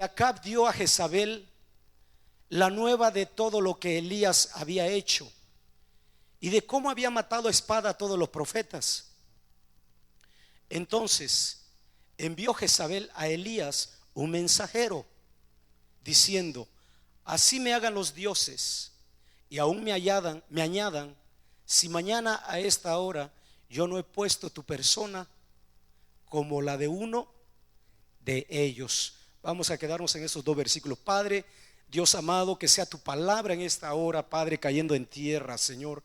Acab dio a Jezabel la nueva de todo lo que Elías había hecho y de cómo había matado a espada a todos los profetas. Entonces envió Jezabel a Elías un mensajero diciendo: así me hagan los dioses y aún me añadan, si mañana a esta hora yo no he puesto tu persona como la de uno de ellos. Vamos a quedarnos en esos dos versículos. Padre, Dios amado, que sea tu palabra en esta hora, Padre, cayendo en tierra, Señor.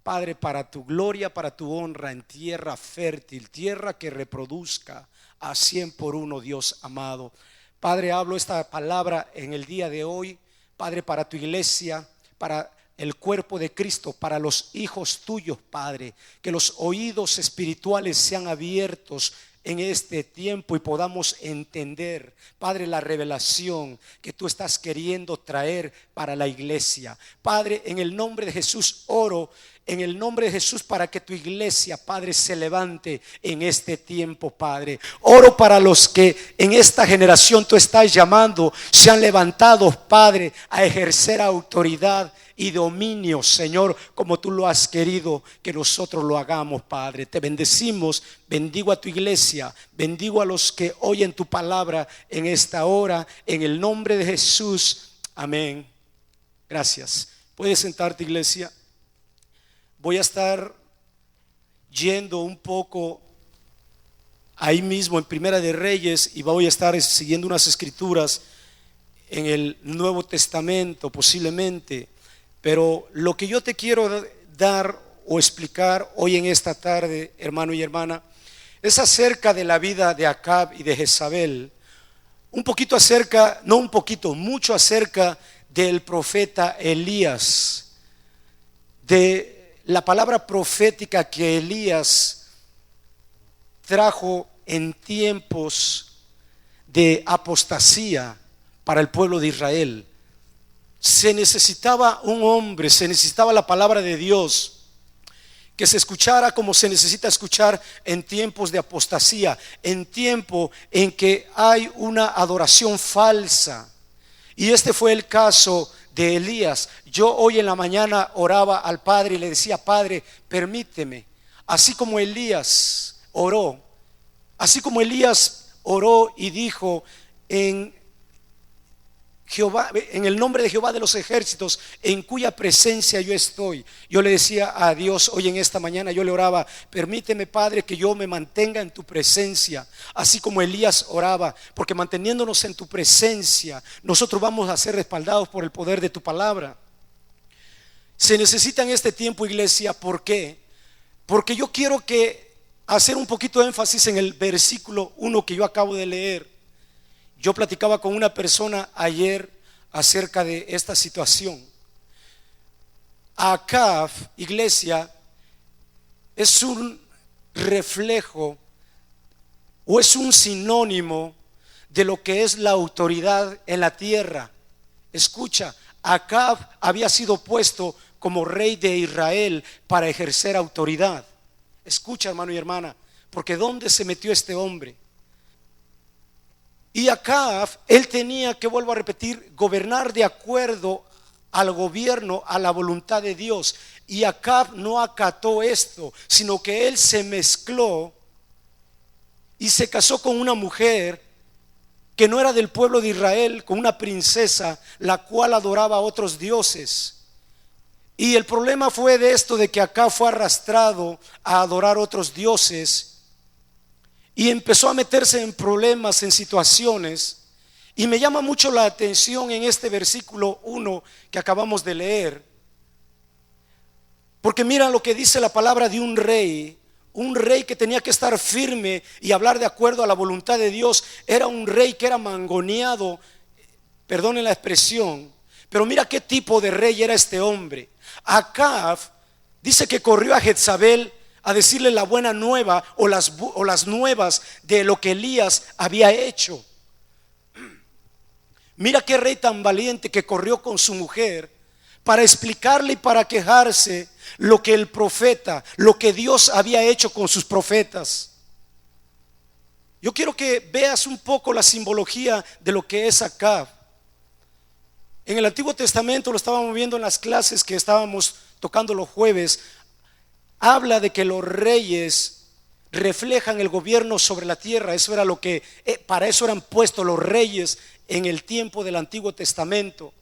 Padre, para tu gloria, para tu honra, en tierra fértil, tierra que reproduzca a 100 por uno, Dios amado. Padre, hablo esta palabra en el día de hoy, Padre, para tu iglesia, para el cuerpo de Cristo, para los hijos tuyos, Padre. Que los oídos espirituales sean abiertos en este tiempo y podamos entender, Padre, la revelación que tú estás queriendo traer para la iglesia. Padre, en el nombre de Jesús oro, en el nombre de Jesús, para que tu iglesia, Padre, se levante en este tiempo, Padre. Oro para los que en esta generación tú estás llamando, sean levantados, Padre, a ejercer autoridad y dominio, Señor, como tú lo has querido que nosotros lo hagamos, Padre. Te bendecimos, bendigo a tu iglesia, bendigo a los que oyen tu palabra en esta hora, en el nombre de Jesús, amén. Gracias. Puedes sentarte, iglesia. Voy a estar yendo un poco ahí mismo en Primera de Reyes y voy a estar siguiendo unas escrituras en el Nuevo Testamento posiblemente. Pero lo que yo te quiero dar o explicar hoy en esta tarde, hermano y hermana, es acerca de la vida de Acab y de Jezabel. Un poquito acerca, no un poquito, mucho acerca del profeta Elías, de la palabra profética que Elías trajo en tiempos de apostasía para el pueblo de Israel. Se necesitaba un hombre, se necesitaba la palabra de Dios que se escuchara como se necesita escuchar en tiempos de apostasía, en tiempo en que hay una adoración falsa. Y este fue el caso de Elías. Yo hoy en la mañana oraba al Padre y le decía: Padre, permíteme, así como Elías oró y dijo en Jehová, en el nombre de Jehová de los ejércitos, en cuya presencia yo estoy. Yo le decía a Dios hoy en esta mañana, yo le oraba: permíteme, Padre, que yo me mantenga en tu presencia, así como Elías oraba, porque manteniéndonos en tu presencia, nosotros vamos a ser respaldados por el poder de tu palabra. Se necesita en este tiempo, iglesia. ¿Por qué? Porque yo quiero hacer un poquito de énfasis en el versículo 1 que yo acabo de leer. Yo platicaba con una persona ayer acerca de esta situación. Acab, iglesia, es un reflejo o es un sinónimo de lo que es la autoridad en la tierra. Escucha, Acab había sido puesto como rey de Israel para ejercer autoridad. Escucha, hermano y hermana, porque ¿dónde se metió este hombre? Y Acab, él tenía que, vuelvo a repetir, gobernar de acuerdo al gobierno, a la voluntad de Dios. Y Acab no acató esto, sino que él se mezcló y se casó con una mujer que no era del pueblo de Israel, con una princesa, la cual adoraba a otros dioses. Y el problema fue de esto, de que Acab fue arrastrado a adorar otros dioses y empezó a meterse en problemas, en situaciones. Y me llama mucho la atención en este versículo 1 que acabamos de leer, porque mira lo que dice la palabra de un rey que tenía que estar firme y hablar de acuerdo a la voluntad de Dios. Era un rey que era mangoneado, perdonen la expresión, pero mira qué tipo de rey era este hombre. Acab dice que corrió a Jezabel a decirle la buena nueva o las nuevas de lo que Elías había hecho. Mira qué rey tan valiente que corrió con su mujer para explicarle y para quejarse lo que el profeta, lo que Dios había hecho con sus profetas. Yo quiero que veas un poco la simbología de lo que es Acab. En el Antiguo Testamento, lo estábamos viendo en las clases que estábamos tocando los jueves, habla de que los reyes reflejan el gobierno sobre la tierra. Eso era lo que, para eso eran puestos los reyes en el tiempo del Antiguo Testamento.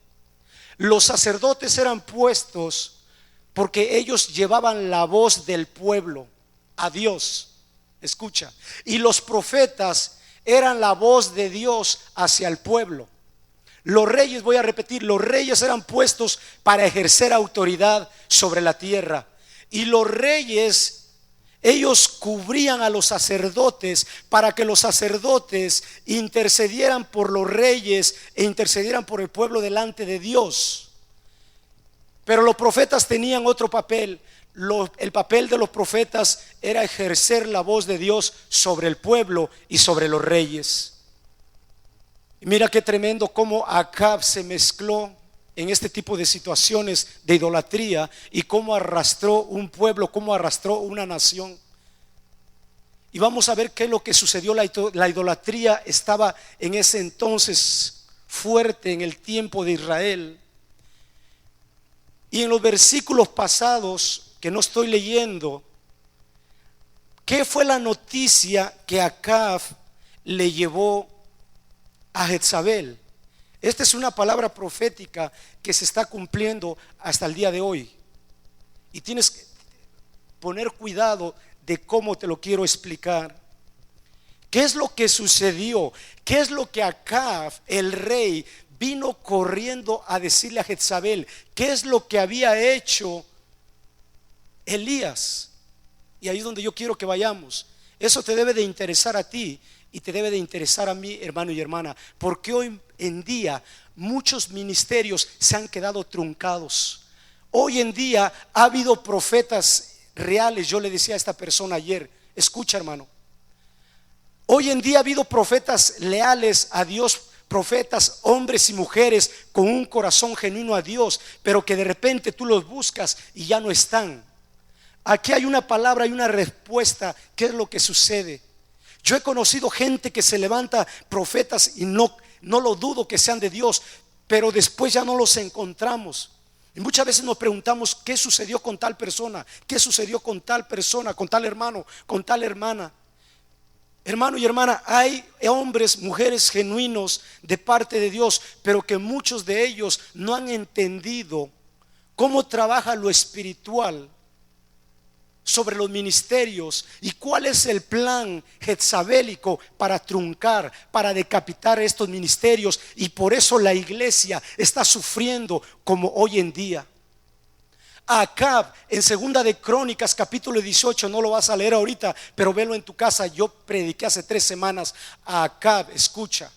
Los sacerdotes eran puestos porque ellos llevaban la voz del pueblo a Dios. Escucha. Y los profetas eran la voz de Dios hacia el pueblo. Los reyes, voy a repetir, los reyes eran puestos para ejercer autoridad sobre la tierra. Y los reyes, ellos cubrían a los sacerdotes para que los sacerdotes intercedieran por los reyes e intercedieran por el pueblo delante de Dios. Pero los profetas tenían otro papel. El papel de los profetas era ejercer la voz de Dios sobre el pueblo y sobre los reyes. Y mira qué tremendo cómo Acab se mezcló en este tipo de situaciones de idolatría y cómo arrastró un pueblo, cómo arrastró una nación. Y vamos a ver qué es lo que sucedió. La idolatría estaba en ese entonces fuerte en el tiempo de Israel. Y en los versículos pasados que no estoy leyendo, ¿qué fue la noticia que Acab le llevó a Jezabel? Esta es una palabra profética que se está cumpliendo hasta el día de hoy. Y tienes que poner cuidado de cómo te lo quiero explicar. ¿Qué es lo que sucedió? ¿Qué es lo que Acab, el rey, vino corriendo a decirle a Jezabel? ¿Qué es lo que había hecho Elías? Y ahí es donde yo quiero que vayamos. Eso te debe de interesar a ti y te debe de interesar a mí, hermano y hermana, porque hoy en día muchos ministerios se han quedado truncados. Hoy en día ha habido profetas reales. Yo le decía a esta persona ayer, escucha, hermano, hoy en día ha habido profetas leales a Dios, profetas, hombres y mujeres con un corazón genuino a Dios, pero que de repente tú los buscas y ya no están. Aquí hay una palabra y una respuesta. ¿Qué es lo que sucede? Yo he conocido gente que se levanta, profetas, y no lo dudo que sean de Dios, pero después ya no los encontramos. Y muchas veces nos preguntamos qué sucedió con tal persona, qué sucedió con tal persona, con tal hermano, con tal hermana. Hermano y hermana, hay hombres, mujeres genuinos de parte de Dios, pero que muchos de ellos no han entendido cómo trabaja lo espiritual sobre los ministerios y cuál es el plan jezabélico para truncar, para decapitar estos ministerios. Y por eso la iglesia está sufriendo como hoy en día. Acab, en segunda de Crónicas capítulo 18, no lo vas a leer ahorita, pero velo en tu casa. Yo prediqué hace 3 semanas a Acab. Escucha,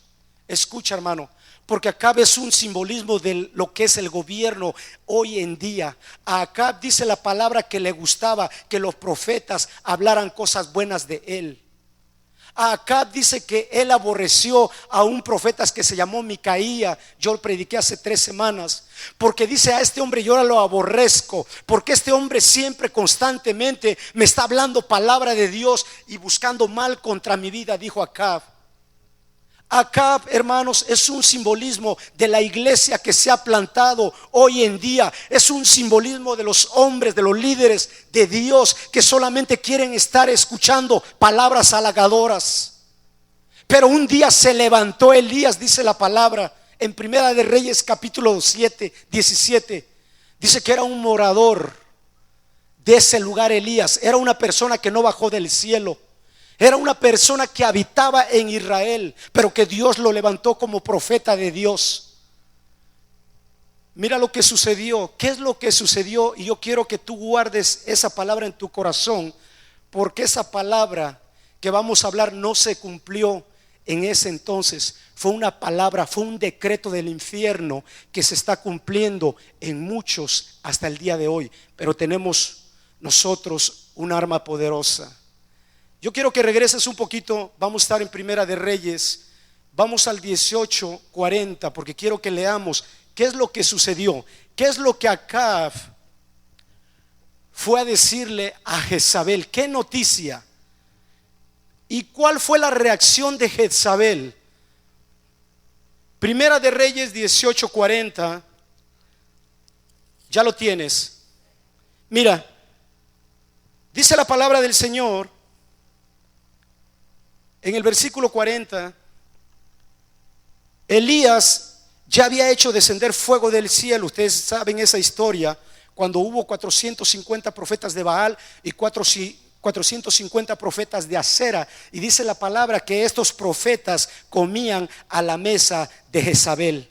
hermano, porque Acab es un simbolismo de lo que es el gobierno hoy en día. A Acab dice la palabra que le gustaba que los profetas hablaran cosas buenas de él. A Acab dice que él aborreció a un profeta que se llamó Micaía. Yo lo prediqué hace 3 semanas, porque dice: a este hombre yo ahora lo aborrezco, porque este hombre siempre constantemente me está hablando palabra de Dios y buscando mal contra mi vida, dijo Acab. Acab, hermanos, es un simbolismo de la iglesia que se ha plantado hoy en día. Es un simbolismo de los hombres, de los líderes de Dios que solamente quieren estar escuchando palabras halagadoras. Pero un día se levantó Elías, dice la palabra en Primera de Reyes capítulo 17. Dice que era un morador de ese lugar. Elías era una persona que no bajó del cielo. Era una persona que habitaba en Israel, pero que Dios lo levantó como profeta de Dios. Mira lo que sucedió. ¿Qué es lo que sucedió? Y yo quiero que tú guardes esa palabra en tu corazón, porque esa palabra que vamos a hablar no se cumplió en ese entonces. Fue una palabra, fue un decreto del infierno que se está cumpliendo en muchos hasta el día de hoy. Pero tenemos nosotros un arma poderosa. Yo quiero que regreses un poquito. Vamos a estar en Primera de Reyes. Vamos al 18:40, porque quiero que leamos qué es lo que sucedió. ¿Qué es lo que Acab fue a decirle a Jezabel? ¿Qué noticia? ¿Y cuál fue la reacción de Jezabel? Primera de Reyes 18:40. Ya lo tienes. Mira, dice la palabra del Señor en el versículo 40. Elías ya había hecho descender fuego del cielo. Ustedes saben esa historia, cuando hubo 450 profetas de Baal y 450 profetas de Acera. Y dice la palabra que estos profetas comían a la mesa de Jezabel.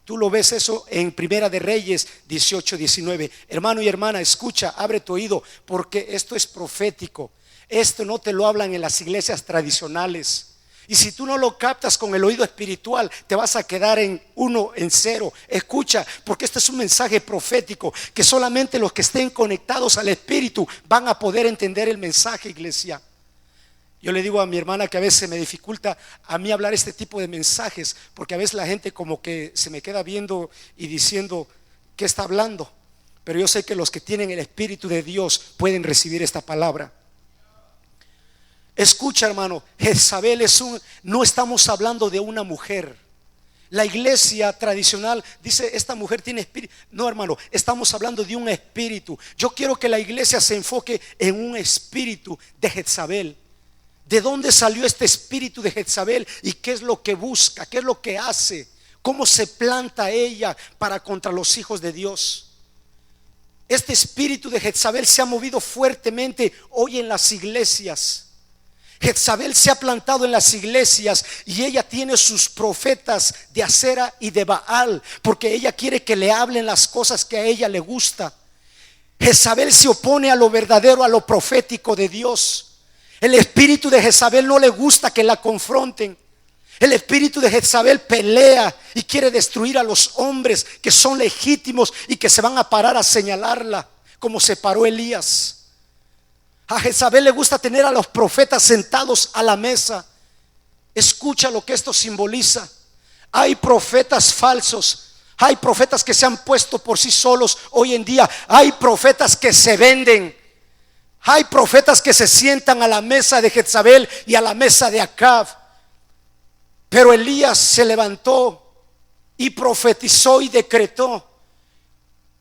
Tú lo ves eso en Primera de Reyes 18:19. Hermano y hermana, escucha, abre tu oído, porque esto es profético. Esto no te lo hablan en las iglesias tradicionales. Y si tú no lo captas con el oído espiritual, te vas a quedar en cero. Escucha, porque este es un mensaje profético que solamente los que estén conectados al Espíritu van a poder entender el mensaje, iglesia. Yo le digo a mi hermana que a veces me dificulta a mí hablar este tipo de mensajes, porque a veces la gente como que se me queda viendo y diciendo, ¿qué está hablando? Pero yo sé que los que tienen el Espíritu de Dios pueden recibir esta palabra. Escucha, hermano, Jezabel no estamos hablando de una mujer. La iglesia tradicional dice, esta mujer tiene espíritu. No, hermano, estamos hablando de un espíritu. Yo quiero que la iglesia se enfoque en un espíritu de Jezabel. ¿De dónde salió este espíritu de Jezabel y qué es lo que busca? ¿Qué es lo que hace? ¿Cómo se planta ella para contra los hijos de Dios? Este espíritu de Jezabel se ha movido fuertemente hoy en las iglesias. Jezabel se ha plantado en las iglesias y ella tiene sus profetas de Acera y de Baal, porque ella quiere que le hablen las cosas que a ella le gusta. Jezabel se opone a lo verdadero, a lo profético de Dios. El espíritu de Jezabel no le gusta que la confronten. El espíritu de Jezabel pelea y quiere destruir a los hombres que son legítimos y que se van a parar a señalarla, como se paró Elías. A Jezabel le gusta tener a los profetas sentados a la mesa. Escucha lo que esto simboliza. Hay profetas falsos. Hay profetas que se han puesto por sí solos hoy en día. Hay profetas que se venden. Hay profetas que se sientan a la mesa de Jezabel y a la mesa de Acab. Pero Elías se levantó y profetizó y decretó.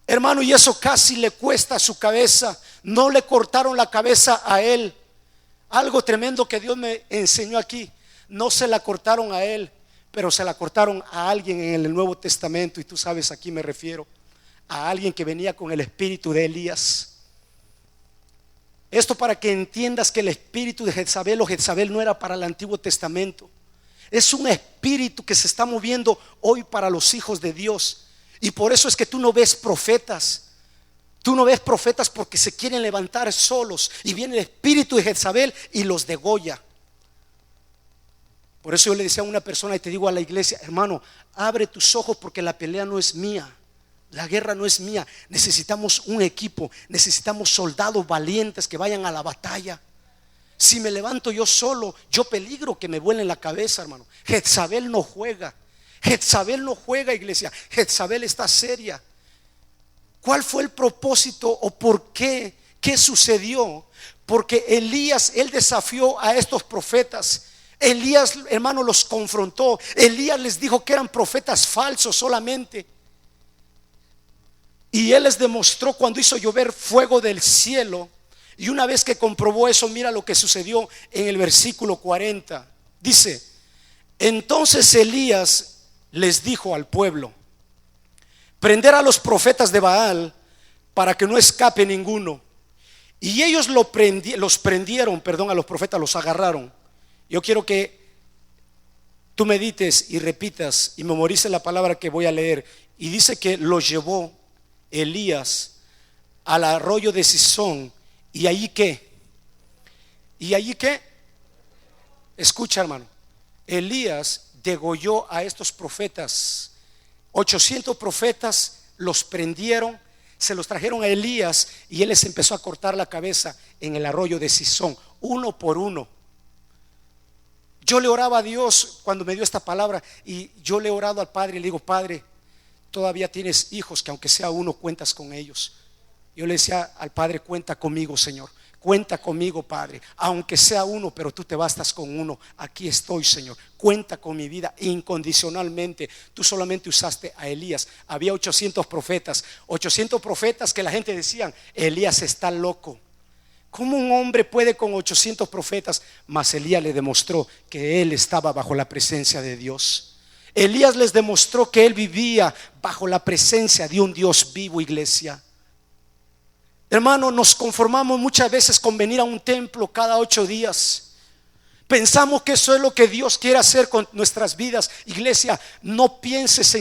Hermano, y eso casi le cuesta su cabeza. No le cortaron la cabeza a él. Algo tremendo que Dios me enseñó aquí. No se la cortaron a él, pero se la cortaron a alguien en el Nuevo Testamento. Y tú sabes a quién me refiero. A alguien que venía con el espíritu de Elías. Esto para que entiendas que el espíritu de Jezabel o Jezabel no era para el Antiguo Testamento. Es un espíritu que se está moviendo hoy para los hijos de Dios. Y por eso es que tú no ves profetas. Tú no ves profetas porque se quieren levantar solos. Y viene el espíritu de Jezabel y los degolla. Por eso yo le decía a una persona, y te digo a la iglesia, hermano, abre tus ojos porque la pelea no es mía. La guerra no es mía. Necesitamos un equipo. Necesitamos soldados valientes que vayan a la batalla. Si me levanto yo solo, yo peligro que me vuelen la cabeza, hermano. Jezabel no juega. Jezabel no juega, iglesia. Jezabel está seria. ¿Cuál fue el propósito o por qué? ¿Qué sucedió? Porque Elías, él desafió a estos profetas. Elías, hermano, los confrontó. Elías les dijo que eran profetas falsos solamente. Y él les demostró cuando hizo llover fuego del cielo. Y una vez que comprobó eso, mira lo que sucedió en el versículo 40. Dice: entonces Elías les dijo al pueblo: prender a los profetas de Baal para que no escape ninguno. Y ellos los prendieron, a los profetas los agarraron. Yo quiero que tú medites y repitas y memorices la palabra que voy a leer. Y dice que los llevó Elías al arroyo de Sison. ¿Y allí qué? ¿Y allí qué? Escucha, hermano. Elías degolló a estos profetas. 800 profetas los prendieron, se los trajeron a Elías y él les empezó a cortar la cabeza en el arroyo de Sison, uno por uno. Yo le oraba a Dios cuando me dio esta palabra, y yo le he orado al Padre y le digo: Padre, todavía tienes hijos que aunque sea uno cuentas con ellos. Yo le decía al Padre: cuenta conmigo, Señor, Cuenta conmigo, Padre, aunque sea uno, pero tú te bastas con uno. Aquí estoy, Señor. Cuenta con mi vida incondicionalmente. Tú solamente usaste a Elías. Había 800 profetas que la gente decía: Elías está loco. ¿Cómo un hombre puede con 800 profetas? Mas Elías le demostró que él estaba bajo la presencia de Dios. Elías les demostró que él vivía bajo la presencia de un Dios vivo, iglesia. Hermano, nos conformamos muchas veces con venir a un templo cada 8 días. Pensamos que eso es lo que Dios quiere hacer con nuestras vidas. Iglesia, no pienses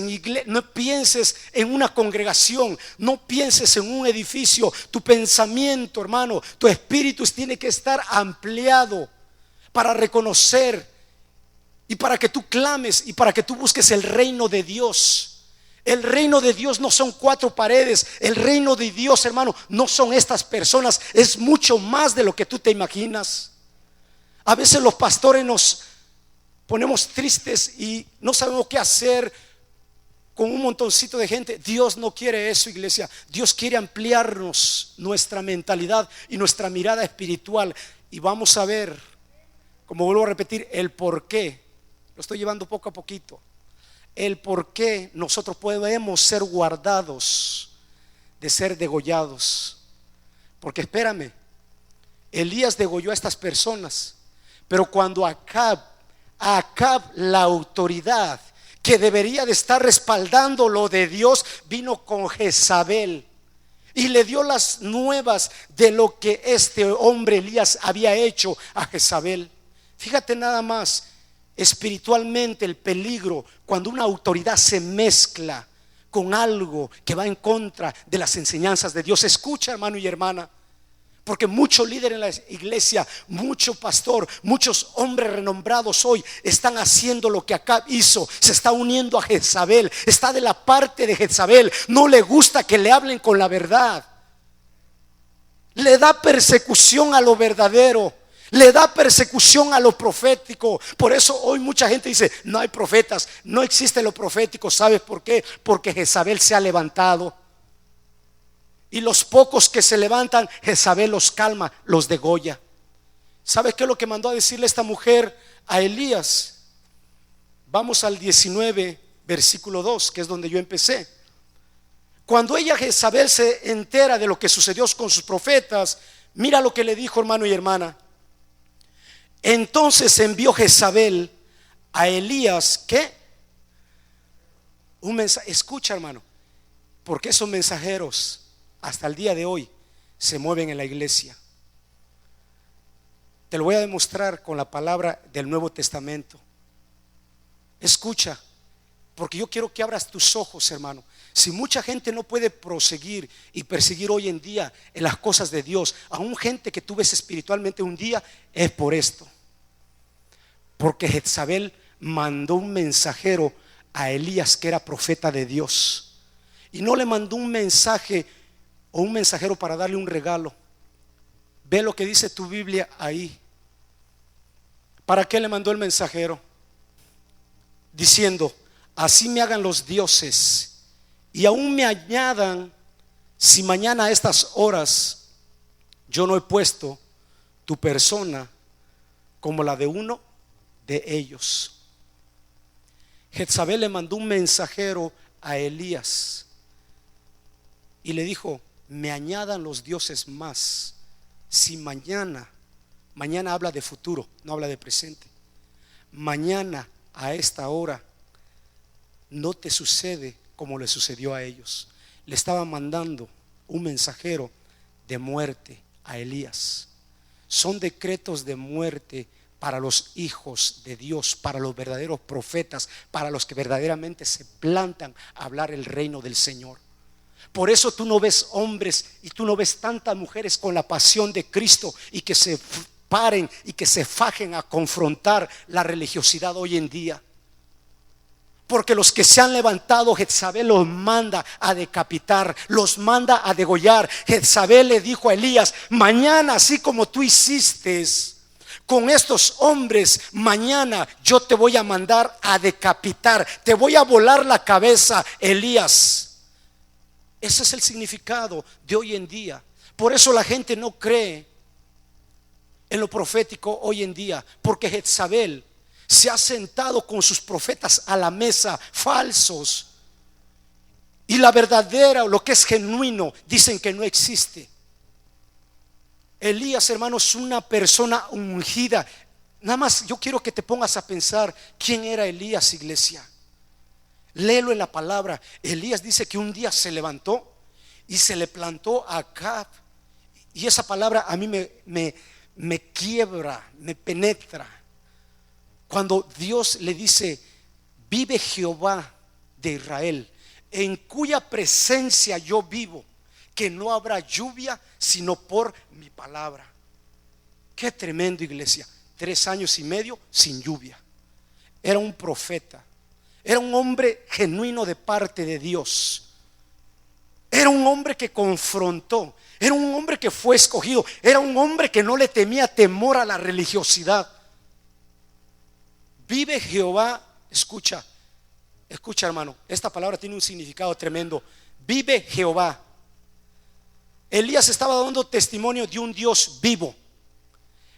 no pienses en una congregación, no pienses en un edificio. Tu pensamiento, hermano, tu espíritu tiene que estar ampliado para reconocer y para que tú clames y para que tú busques el reino de Dios. El reino de Dios no son 4 paredes. El reino de Dios, hermano, no son estas personas. Es mucho más de lo que tú te imaginas. A veces los pastores nos ponemos tristes y no sabemos qué hacer con un montoncito de gente. Dios no quiere eso, iglesia. Dios quiere ampliarnos nuestra mentalidad y nuestra mirada espiritual. Y vamos a ver, como vuelvo a repetir, el por qué. Lo estoy llevando poco a poquito. El por qué nosotros podemos ser guardados de ser degollados. Porque espérame, Elías degolló a estas personas, pero cuando Acab, la autoridad que debería de estar respaldando lo de Dios, vino con Jezabel y le dio las nuevas de lo que este hombre Elías había hecho a Jezabel. Fíjate nada más espiritualmente el peligro cuando una autoridad se mezcla con algo que va en contra de las enseñanzas de Dios. Escucha, hermano y hermana, porque muchos líderes en la iglesia, mucho pastor, muchos hombres renombrados hoy están haciendo lo que Acab hizo. Se está uniendo a Jezabel, está de la parte de Jezabel. No le gusta que le hablen con la verdad, le da persecución a lo verdadero, le da persecución a lo profético. Por eso hoy mucha gente dice: no hay profetas, no existe lo profético. ¿Sabes por qué? Porque Jezabel se ha levantado. Y los pocos que se levantan, Jezabel los calma, los degolla. ¿Sabes qué es lo que mandó a decirle esta mujer a Elías? Vamos al 19, versículo 2, que es donde yo empecé. Cuando ella, Jezabel, se entera de lo que sucedió con sus profetas, mira lo que le dijo, hermano y hermana. Entonces envió Jezabel a Elías, ¿qué? Un mensaje. Escucha, hermano, porque esos mensajeros hasta el día de hoy se mueven en la iglesia. Te lo voy a demostrar con la palabra del Nuevo Testamento. Escucha, porque yo quiero que abras tus ojos, hermano. Si mucha gente no puede proseguir y perseguir hoy en día en las cosas de Dios, aún gente que tú ves espiritualmente un día, es por esto. Porque Jezabel mandó un mensajero a Elías, que era profeta de Dios, y no le mandó un mensaje o un mensajero para darle un regalo. Ve lo que dice tu Biblia ahí. ¿Para qué le mandó el mensajero? Diciendo: así me hagan los dioses y aún me añadan, si mañana a estas horas yo no he puesto tu persona como la de uno de ellos. Jezabel le mandó un mensajero a Elías y le dijo: me añadan los dioses más, si mañana habla de futuro, no habla de presente, mañana a esta hora no te sucede como le sucedió a ellos. Le estaban mandando un mensajero de muerte a Elías. Son decretos de muerte para los hijos de Dios, para los verdaderos profetas, para los que verdaderamente se plantan a hablar el reino del Señor. Por eso tú no ves hombres y tú no ves tantas mujeres con la pasión de Cristo y que se paren y que se fajen a confrontar la religiosidad hoy en día. Porque los que se han levantado, Jezabel los manda a decapitar, los manda a degollar. Jezabel le dijo a Elías: mañana, así como tú hiciste con estos hombres, mañana yo te voy a mandar a decapitar, te voy a volar la cabeza, Elías. Ese es el significado de hoy en día. Por eso la gente no cree en lo profético hoy en día, porque Jezabel se ha sentado con sus profetas a la mesa, falsos, y la verdadera, lo que es genuino, dicen que no existe. Elías, hermanos, es una persona ungida. Nada más yo quiero que te pongas a pensar quién era Elías, iglesia. Léelo en la palabra. Elías dice que un día se levantó y se le plantó a Acab. Y esa palabra a mí me quiebra, me penetra. Cuando Dios le dice: vive Jehová de Israel, en cuya presencia yo vivo, que no habrá lluvia sino por mi palabra. Qué tremendo, iglesia. 3 años y medio sin lluvia. Era un profeta, era un hombre genuino de parte de Dios. Era un hombre que confrontó, era un hombre que fue escogido, era un hombre que no le temía temor a la religiosidad. Vive Jehová. Escucha, hermano, esta palabra tiene un significado tremendo. Vive Jehová. Elías estaba dando testimonio de un Dios vivo.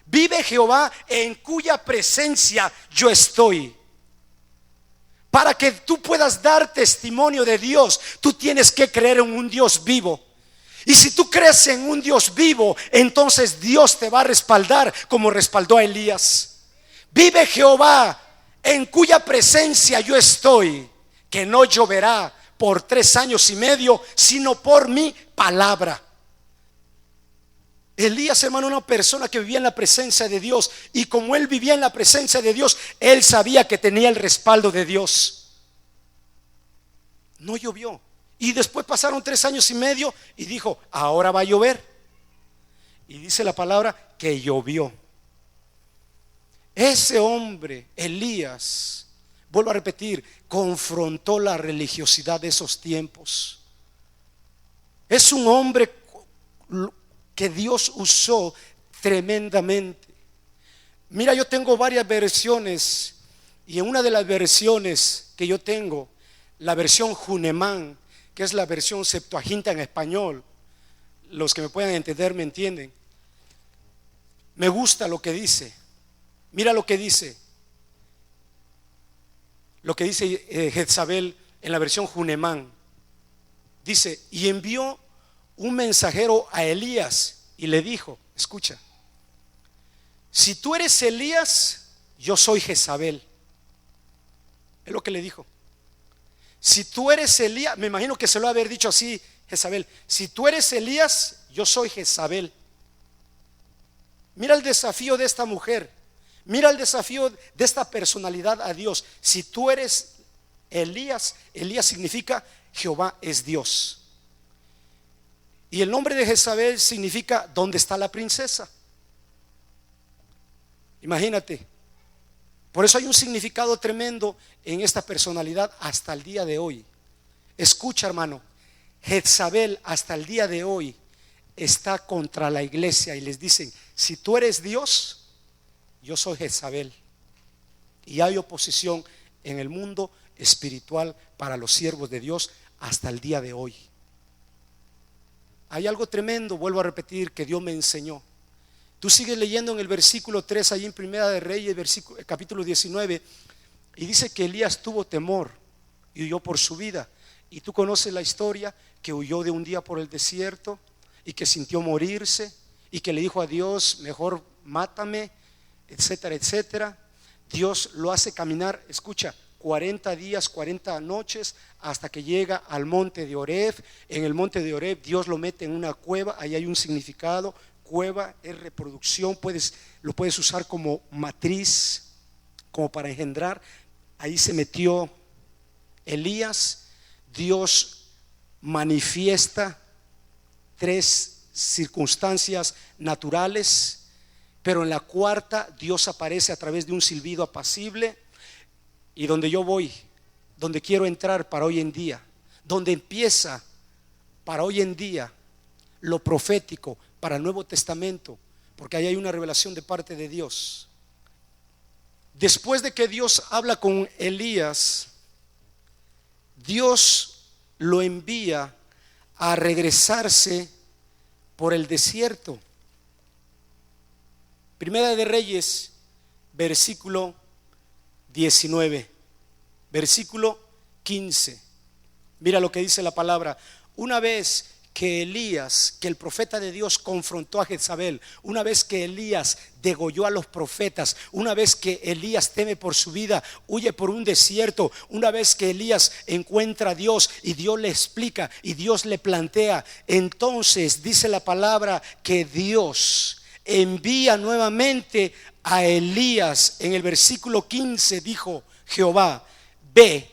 Vive Jehová, en cuya presencia yo estoy. Para que tú puedas dar testimonio de Dios, tú tienes que creer en un Dios vivo. Y si tú crees en un Dios vivo, entonces Dios te va a respaldar como respaldó a Elías. Vive Jehová, en cuya presencia yo estoy, que no lloverá por 3 años y medio, sino por mi palabra. Elías, hermano, una persona que vivía en la presencia de Dios, y como él vivía en la presencia de Dios, él sabía que tenía el respaldo de Dios. No llovió, y después pasaron 3 años y medio y dijo: ahora va a llover. Y dice la palabra que llovió. Ese hombre, Elías, vuelvo a repetir, confrontó la religiosidad de esos tiempos. Es un hombre que Dios usó tremendamente. Mira, yo tengo varias versiones, y en una de las versiones que yo tengo, la versión Junemán, que es la versión Septuaginta en español, los que me puedan entender me entienden. Me gusta lo que dice. Mira lo que dice Jezabel en la versión Junemán. Dice: y envió un mensajero a Elías y le dijo, escucha: si tú eres Elías, yo soy Jezabel. Es lo que le dijo. Si tú eres Elías, me imagino que se lo ha haber dicho así Jezabel: si tú eres Elías, yo soy Jezabel. Mira el desafío de esta mujer, mira el desafío de esta personalidad a Dios. Si tú eres Elías, Elías significa Jehová es Dios. Y el nombre de Jezabel significa ¿dónde está la princesa? Imagínate. Por eso hay un significado tremendo en esta personalidad hasta el día de hoy. Escucha, hermano, Jezabel hasta el día de hoy está contra la iglesia y les dicen: si tú eres Dios, yo soy Jezabel. Y hay oposición en el mundo espiritual para los siervos de Dios hasta el día de hoy. Hay algo tremendo, vuelvo a repetir, que Dios me enseñó. Tú sigues leyendo en el versículo 3, ahí en Primera de Reyes, capítulo 19, y dice que Elías tuvo temor y huyó por su vida. Y tú conoces la historia, que huyó de un día por el desierto y que sintió morirse y que le dijo a Dios: mejor mátame, etcétera, etcétera. Dios lo hace caminar, escucha, 40 días, 40 noches, hasta que llega al monte de Oreb. En el monte de Oreb Dios lo mete en una cueva. Ahí hay un significado. Cueva es reproducción, lo puedes usar como matriz, como para engendrar. Ahí se metió Elías. Dios manifiesta 3 circunstancias naturales, pero en la cuarta Dios aparece a través de un silbido apacible. Y donde yo voy, donde quiero entrar para hoy en día, donde empieza para hoy en día lo profético para el Nuevo Testamento, porque ahí hay una revelación de parte de Dios. Después de que Dios habla con Elías, Dios lo envía a regresarse por el desierto. Primera de Reyes, versículo 19, versículo 15. Mira lo que dice la palabra. Una vez que Elías, que el profeta de Dios, confrontó a Jezabel, una vez que Elías degolló a los profetas, una vez que Elías teme por su vida, huye por un desierto, una vez que Elías encuentra a Dios y Dios le explica y Dios le plantea, entonces dice la palabra que Dios envía nuevamente a Elías. En el versículo 15 dijo Jehová: ve,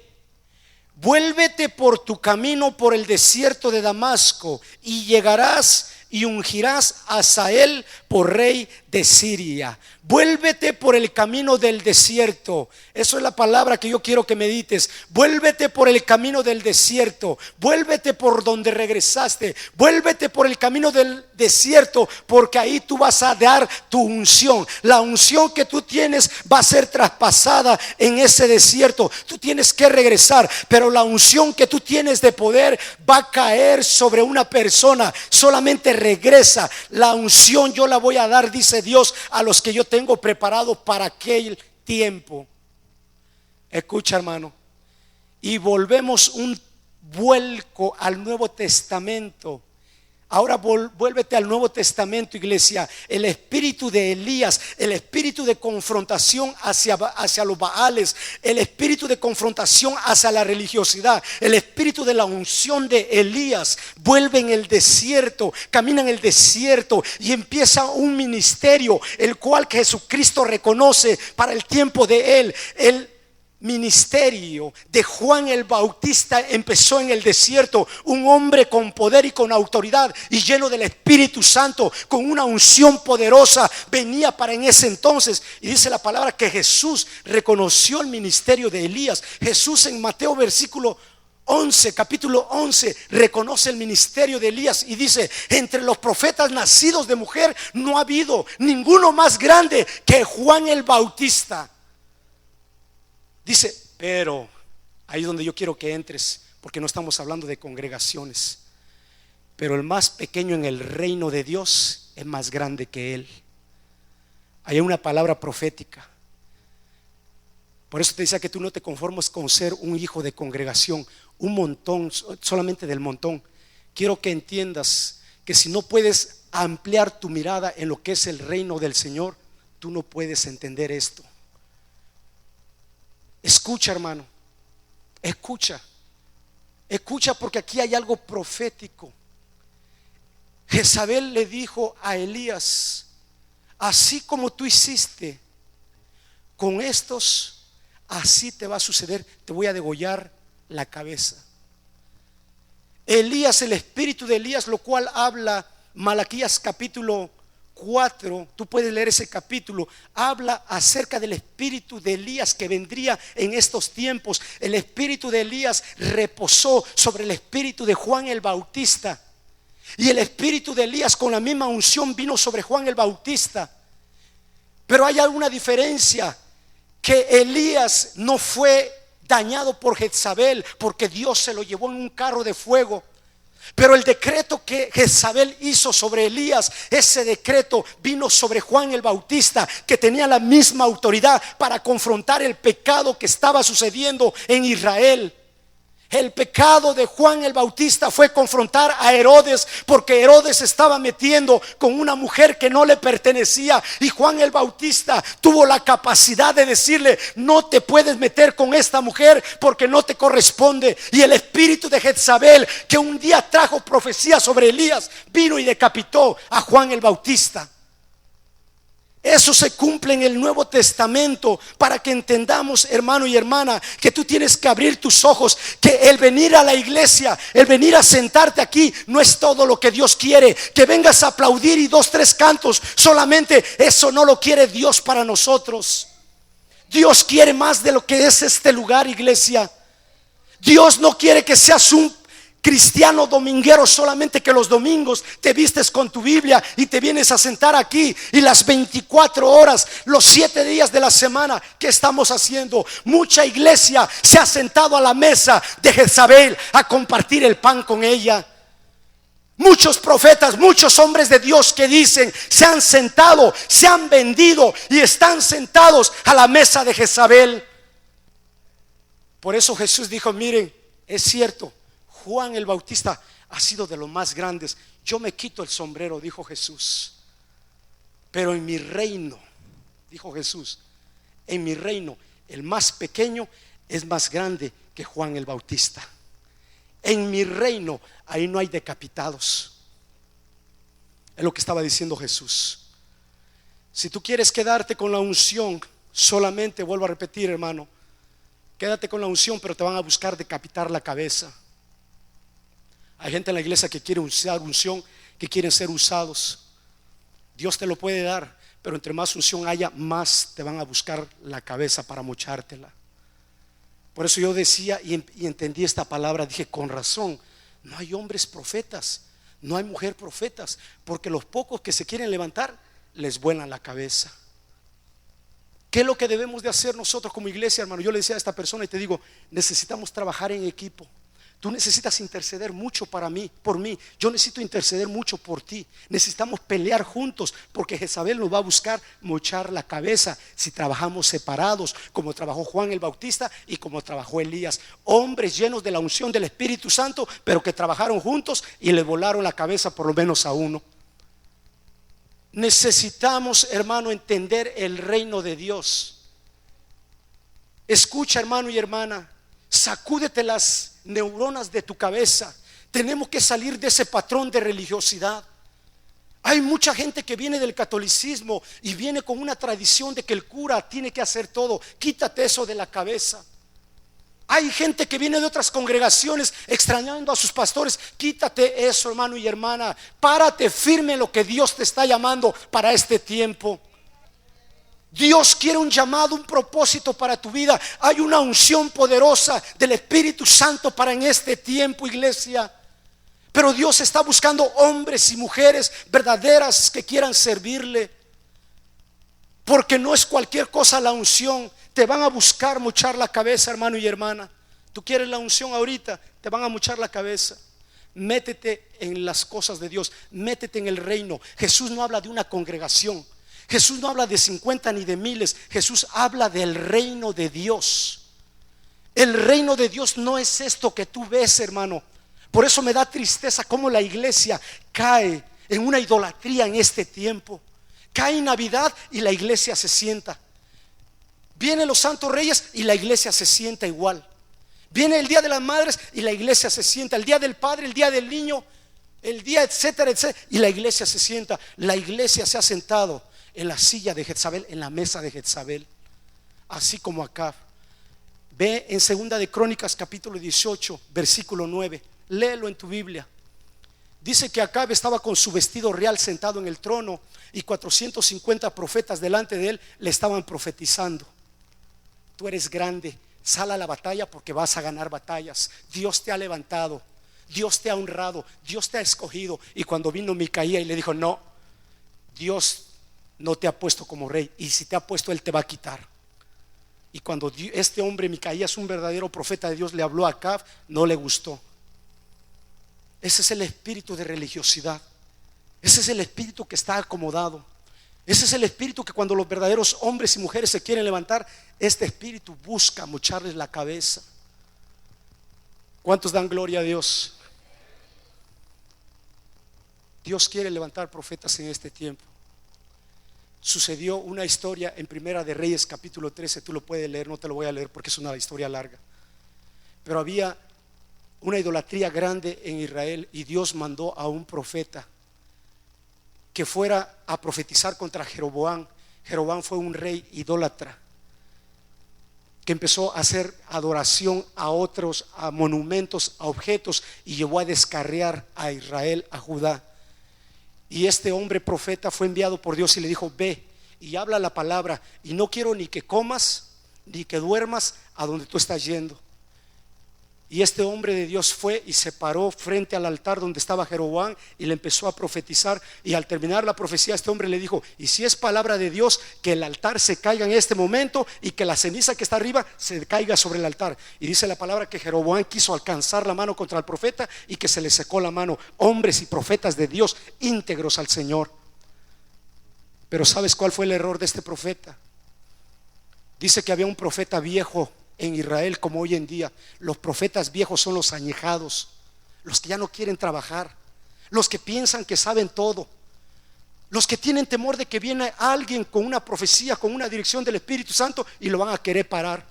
vuélvete por tu camino por el desierto de Damasco, y llegarás y ungirás a Hazael por rey de Siria. Vuélvete por el camino del desierto. Eso es la palabra que yo quiero que medites. Vuélvete por el camino del desierto. Vuélvete por donde regresaste. Vuélvete por el camino del desierto, porque ahí tú vas a dar tu unción. La unción que tú tienes va a ser traspasada en ese desierto. Tú tienes que regresar, pero la unción que tú tienes de poder va a caer sobre una persona. Solamente regresa. La unción yo la voy a dar, dice Dios, a los que yo tengo preparado para aquel tiempo. Escucha, hermano, y volvemos un vuelco al Nuevo Testamento. Ahora vuélvete al Nuevo Testamento, iglesia. El espíritu de Elías, el espíritu de confrontación hacia los Baales, el espíritu de confrontación hacia la religiosidad, el espíritu de la unción de Elías vuelve en el desierto, camina en el desierto y empieza un ministerio, el cual Jesucristo reconoce para el tiempo de él. El ministerio de Juan el Bautista empezó en el desierto. Un hombre con poder y con autoridad y lleno del Espíritu Santo, con una unción poderosa, venía para en ese entonces. Y dice la palabra que Jesús reconoció el ministerio de Elías. Jesús en Mateo capítulo 11 reconoce el ministerio de Elías y dice: entre los profetas nacidos de mujer no ha habido ninguno más grande que Juan el Bautista. Dice, pero ahí es donde yo quiero que entres, porque no estamos hablando de congregaciones, pero el más pequeño en el reino de Dios es más grande que él. Hay una palabra profética. Por eso te decía que tú no te conformes con ser un hijo de congregación, un montón, solamente del montón. Quiero que entiendas que si no puedes ampliar tu mirada en lo que es el reino del Señor, tú no puedes entender esto. Escucha, hermano, escucha, porque aquí hay algo profético. Jezabel le dijo a Elías: así como tú hiciste con estos, así te va a suceder, te voy a degollar la cabeza. Elías, el espíritu de Elías, lo cual habla Malaquías capítulo 4, tú puedes leer ese capítulo, habla acerca del espíritu de Elías que vendría en estos tiempos. El espíritu de Elías reposó sobre el espíritu de Juan el Bautista, y el espíritu de Elías con la misma unción vino sobre Juan el Bautista. Pero hay alguna diferencia, que Elías no fue dañado por Jezabel, porque Dios se lo llevó en un carro de fuego. Pero el decreto que Jezabel hizo sobre Elías, ese decreto vino sobre Juan el Bautista, que tenía la misma autoridad para confrontar el pecado que estaba sucediendo en Israel. El pecado de Juan el Bautista fue confrontar a Herodes, porque Herodes estaba metiendo con una mujer que no le pertenecía, y Juan el Bautista tuvo la capacidad de decirle: no te puedes meter con esta mujer porque no te corresponde. Y el espíritu de Jezabel, que un día trajo profecía sobre Elías, vino y decapitó a Juan el Bautista. Eso se cumple en el Nuevo Testamento, para que entendamos, hermano y hermana, que tú tienes que abrir tus ojos, que el venir a la iglesia, el venir a sentarte aquí, no es todo lo que Dios quiere. Que vengas a aplaudir y 2, 3 cantos, solamente eso no lo quiere Dios para nosotros. Dios quiere más de lo que es este lugar, iglesia. Dios no quiere que seas un cristiano dominguero, solamente que los domingos te vistes con tu Biblia y te vienes a sentar aquí, y las 24 horas, los 7 días de la semana, ¿qué estamos haciendo? Mucha iglesia se ha sentado a la mesa de Jezabel a compartir el pan con ella. Muchos profetas, muchos hombres de Dios que dicen se han sentado, se han vendido y están sentados a la mesa de Jezabel. Por eso Jesús dijo: miren, es cierto, Juan el Bautista ha sido de los más grandes. Yo me quito el sombrero, dijo Jesús, pero en mi reino, dijo Jesús, en mi reino el más pequeño es más grande que Juan el Bautista. En mi reino ahí no hay decapitados. Es lo que estaba diciendo Jesús. Si tú quieres quedarte con la unción, solamente, vuelvo a repetir, hermano, quédate con la unción, pero te van a buscar decapitar la cabeza. Hay gente en la iglesia que quiere usar unción, que quieren ser usados. Dios te lo puede dar, pero entre más unción haya, más te van a buscar la cabeza para mochártela. Por eso yo decía y entendí esta palabra. Dije: con razón, no hay hombres profetas, no hay mujer profetas, porque los pocos que se quieren levantar les vuelan la cabeza. ¿Qué es lo que debemos de hacer nosotros como iglesia, hermano? Yo le decía a esta persona y te digo: necesitamos trabajar en equipo. Tú necesitas interceder mucho para mí, por mí. Yo necesito interceder mucho por ti. Necesitamos pelear juntos, porque Jezabel nos va a buscar mochar la cabeza si trabajamos separados, como trabajó Juan el Bautista y como trabajó Elías. Hombres llenos de la unción del Espíritu Santo, pero que trabajaron juntos y le volaron la cabeza por lo menos a uno. Necesitamos, hermano, entender el reino de Dios. Escucha, hermano y hermana, sacúdete las neuronas de tu cabeza. Tenemos que salir de ese patrón de religiosidad. Hay mucha gente que viene del catolicismo y viene con una tradición de que el cura tiene que hacer todo. Quítate eso de la cabeza. Hay gente que viene de otras congregaciones extrañando a sus pastores. Quítate eso, hermano y hermana. Párate firme en lo que Dios te está llamando para este tiempo. Dios quiere un llamado, un propósito para tu vida. Hay una unción poderosa del Espíritu Santo para en este tiempo, iglesia. Pero Dios está buscando hombres y mujeres verdaderas que quieran servirle, porque no es cualquier cosa la unción. Te van a buscar mochar la cabeza, hermano y hermana. Tú quieres la unción ahorita, te van a mochar la cabeza. Métete en las cosas de Dios, métete en el reino. Jesús no habla de una congregación, Jesús no habla de 50 ni de miles. Jesús habla del reino de Dios. El reino de Dios no es esto que tú ves, hermano. Por eso me da tristeza cómo la iglesia cae en una idolatría en este tiempo. Cae Navidad y la iglesia se sienta. Vienen los santos reyes y la iglesia se sienta igual. Viene el día de las madres y la iglesia se sienta. El día del padre, el día del niño, el día etcétera, etcétera, y la iglesia se sienta. La iglesia se ha sentado en la silla de Jezabel, en la mesa de Jezabel, así como Acab. Ve en Segunda de Crónicas capítulo 18 versículo 9. Léelo en tu Biblia. Dice que Acab estaba con su vestido real sentado en el trono y 450 profetas delante de él le estaban profetizando: tú eres grande, sal a la batalla porque vas a ganar batallas. Dios te ha levantado, Dios te ha honrado, Dios te ha escogido. Y cuando vino Micaía y le dijo: no, Dios no te ha puesto como rey, y si te ha puesto, Él te va a quitar. Y cuando este hombre Micaías, un verdadero profeta de Dios, le habló a Acab, no le gustó. Ese es el espíritu de religiosidad. Ese es el espíritu que está acomodado. Ese es el espíritu que cuando los verdaderos hombres y mujeres se quieren levantar, este espíritu busca mocharles la cabeza. ¿Cuántos dan gloria a Dios? Dios quiere levantar profetas en este tiempo. Sucedió una historia en Primera de Reyes capítulo 13. Tú lo puedes leer, no te lo voy a leer porque es una historia larga. Pero había una idolatría grande en Israel y Dios mandó a un profeta que fuera a profetizar contra Jeroboam. Jeroboam fue un rey idólatra que empezó a hacer adoración a otros, a monumentos, a objetos, y llevó a descarriar a Israel, a Judá. Y este hombre profeta fue enviado por Dios y le dijo: ve y habla la palabra, y no quiero ni que comas ni que duermas a donde tú estás yendo. Y este hombre de Dios fue y se paró frente al altar donde estaba Jeroboam y le empezó a profetizar. Y al terminar la profecía, este hombre le dijo: y si es palabra de Dios, que el altar se caiga en este momento y que la ceniza que está arriba se caiga sobre el altar. Y dice la palabra que Jeroboam quiso alcanzar la mano contra el profeta y que se le secó la mano. Hombres y profetas de Dios íntegros al Señor. Pero ¿sabes cuál fue el error de este profeta? Dice que había un profeta viejo en Israel como hoy en día. Los profetas viejos son los añejados, los que ya no quieren trabajar, los que piensan que saben todo, los que tienen temor de que viene alguien con una profecía, con una dirección del Espíritu Santo y lo van a querer parar.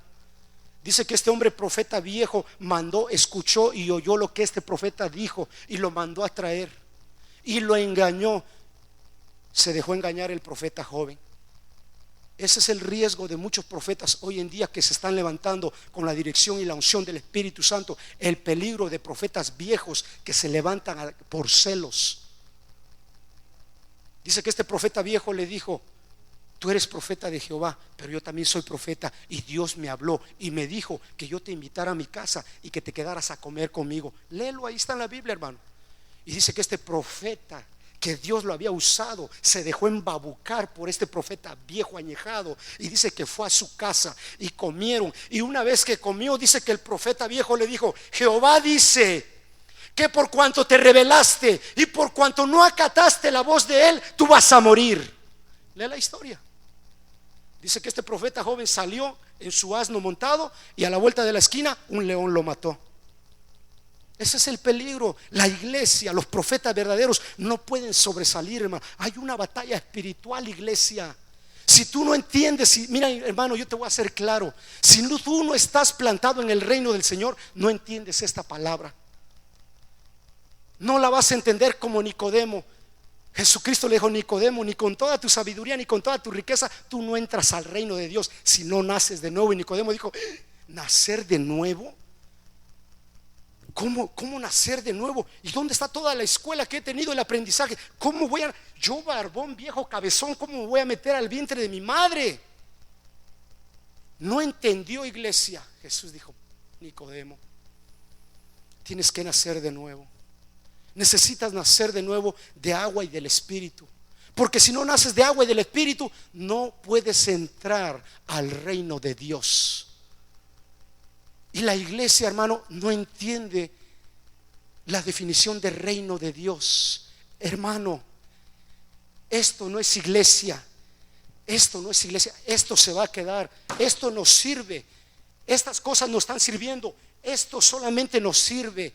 Dice que este hombre profeta viejo mandó, escuchó y oyó lo que este profeta dijo y lo mandó a traer y lo engañó. Se dejó engañar el profeta joven. Ese es el riesgo de muchos profetas hoy en día que se están levantando con la dirección y la unción del Espíritu Santo. El peligro de profetas viejos que se levantan por celos. Dice que este profeta viejo le dijo: tú eres profeta de Jehová, pero yo también soy profeta, y Dios me habló y me dijo que yo te invitara a mi casa y que te quedaras a comer conmigo. Léelo, ahí está en la Biblia, hermano. Y dice que este profeta, que Dios lo había usado, se dejó embabucar por este profeta viejo añejado, y dice que fue a su casa y comieron. Y una vez que comió, dice que el profeta viejo le dijo: Jehová dice que por cuanto te rebelaste y por cuanto no acataste la voz de él, tú vas a morir. Lee la historia. Dice que este profeta joven salió en su asno montado y a la vuelta de la esquina un león lo mató. Ese es el peligro. La iglesia, los profetas verdaderos no pueden sobresalir, hermano. Hay una batalla espiritual, iglesia. Si tú no entiendes, mira, hermano, yo te voy a hacer claro. Si tú no estás plantado en el reino del Señor, no entiendes esta palabra. No la vas a entender como Nicodemo. Jesucristo le dijo: Nicodemo, ni con toda tu sabiduría ni con toda tu riqueza tú no entras al reino de Dios si no naces de nuevo. Y Nicodemo dijo: ¿nacer de nuevo? ¿Cómo nacer de nuevo? ¿Y dónde está toda la escuela que he tenido, el aprendizaje? ¿Cómo voy a, yo barbón, viejo, cabezón, cómo me voy a meter al vientre de mi madre? No entendió, iglesia. Jesús dijo: Nicodemo, tienes que nacer de nuevo. Necesitas nacer de nuevo de agua y del Espíritu. Porque si no naces de agua y del Espíritu, no puedes entrar al reino de Dios. Y la iglesia, hermano, no entiende la definición de reino de Dios. Hermano, esto no es iglesia. Esto no es iglesia. Esto se va a quedar. Esto nos sirve. Estas cosas nos están sirviendo. Esto solamente nos sirve.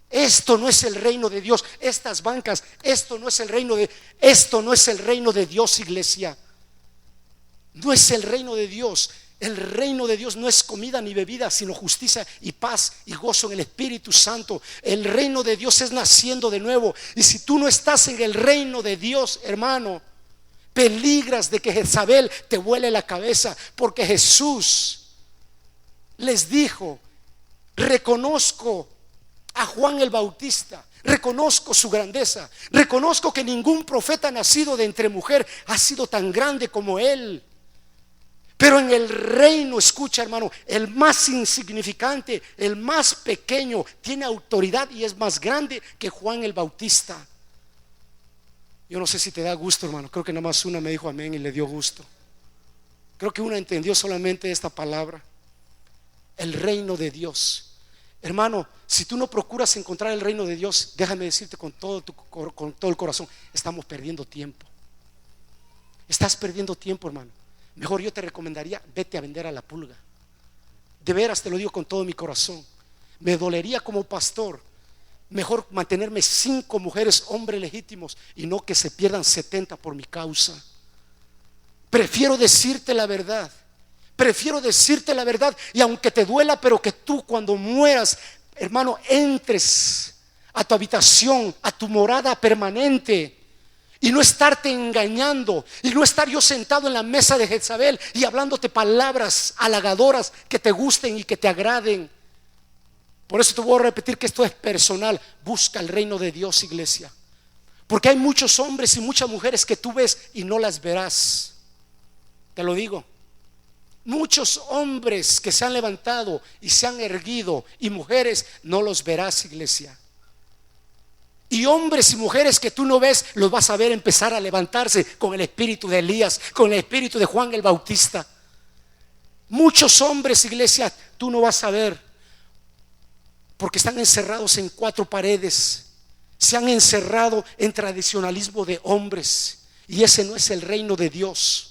Esto no es el reino de Dios. Estas bancas, esto no es el reino de Dios, iglesia. No es el reino de Dios. El reino de Dios no es comida ni bebida, sino justicia y paz y gozo en el Espíritu Santo. El reino de Dios es naciendo de nuevo. Y si tú no estás en el reino de Dios, hermano, peligras de que Jezabel te vuele la cabeza. Porque Jesús les dijo: reconozco a Juan el Bautista, reconozco su grandeza, reconozco que ningún profeta nacido de entre mujer ha sido tan grande como él. Pero en el reino, escucha, hermano, el más insignificante, el más pequeño, tiene autoridad y es más grande que Juan el Bautista. Yo no sé si te da gusto, hermano. Creo que nada más una me dijo amén y le dio gusto. Creo que una entendió solamente esta palabra. El reino de Dios. Hermano, si tú no procuras encontrar el reino de Dios, déjame decirte con todo el corazón, estamos perdiendo tiempo. Estás perdiendo tiempo, hermano. Mejor yo te recomendaría: vete a vender a la pulga. De veras te lo digo con todo mi corazón. Me dolería como pastor mejor mantenerme 5 mujeres, hombres legítimos, y no que se pierdan 70 por mi causa. Prefiero decirte la verdad. Prefiero decirte la verdad, y aunque te duela, pero que tú cuando mueras, hermano, entres a tu habitación, a tu morada permanente, y no estarte engañando, y no estar yo sentado en la mesa de Jezabel y hablándote palabras halagadoras que te gusten y que te agraden. Por eso te voy a repetir que esto es personal. Busca el reino de Dios, iglesia, porque hay muchos hombres y muchas mujeres que tú ves y no las verás. Te lo digo. Muchos hombres que se han levantado y se han erguido, y mujeres, no los verás, iglesia. Y hombres y mujeres que tú no ves, los vas a ver empezar a levantarse con el espíritu de Elías, con el espíritu de Juan el Bautista. Muchos hombres, iglesia, tú no vas a ver, porque están encerrados en cuatro paredes. Se han encerrado en tradicionalismo de hombres, y ese no es el reino de Dios.